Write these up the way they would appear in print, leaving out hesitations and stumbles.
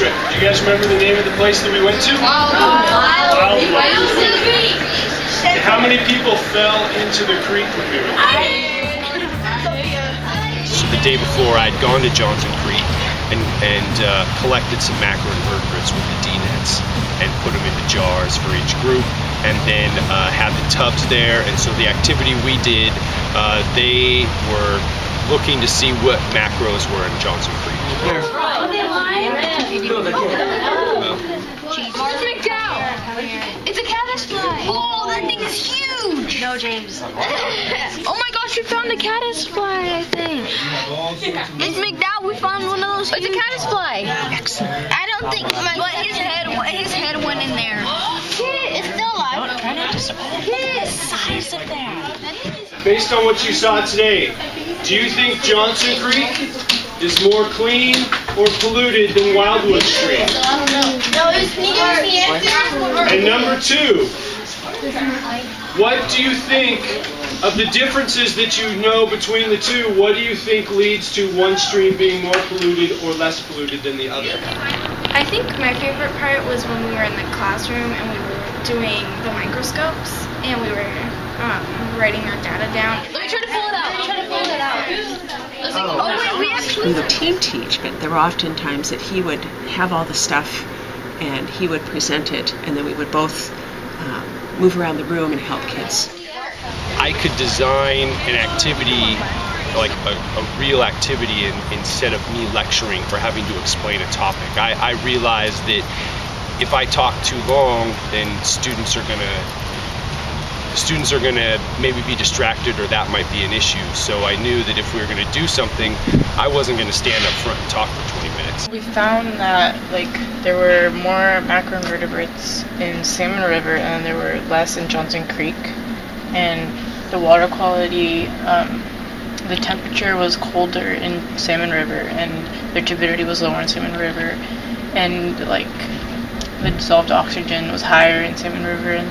trip. Do you guys remember the name of the place that we went to? Wildwood. How many people fell into the creek when we were there? So the day before, I'd gone to Johnson Creek and collected some macroinvertebrates with the D-nets and put them into jars for each group, and then had the tubs there. And so the activity we did, they were looking to see what macros were in Johnson Creek. It's a caddisfly. Oh, that thing is huge. No, James. Oh my gosh, we found a caddisfly, I think. Miss McDowell, we found one of those. It's a caddisfly. Excellent. I don't think his head went in there. It's still alive. His size of that. Based on what you saw today, do you think Johnson Creek is more clean or polluted than Wildwood Stream? No, it's neither the answer. And number two, what do you think of the differences that you know between the two? What do you think leads to one stream being more polluted or less polluted than the other? I think my favorite part was when we were in the classroom and we were doing the microscopes and we were writing our data down. Let me try to pull it out. We would team teach, but there were often times that he would have all the stuff and he would present it, and then we would both move around the room and help kids. I could design an activity, like a real activity, instead of me lecturing for having to explain a topic. I realized that if I talk too long, then students are gonna maybe be distracted, or that might be an issue. So I knew that if we were gonna do something, I wasn't gonna stand up front and talk for 20 minutes. We found that there were more macroinvertebrates in Salmon River and there were less in Johnson Creek, and the water quality, the temperature was colder in Salmon River and the turbidity was lower in Salmon River, and the dissolved oxygen was higher in Salmon River, and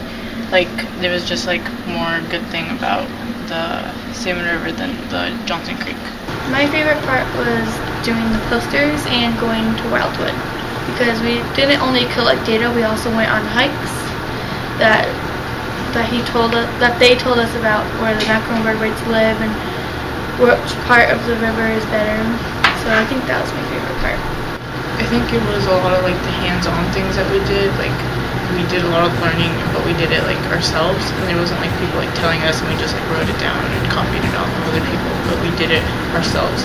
there was just more good thing about the Salmon River than the Johnson Creek. My favorite part was doing the posters and going to Wildwood, because we didn't only collect data, we also went on hikes that they told us about where the macroinvertebrates live and which part of the river is better. So I think that was my favorite part. I think it was a lot of the hands-on things that we did. We did a lot of learning, but we did it ourselves, and it wasn't people telling us and we just wrote it down and copied it off of other people, but we did it ourselves.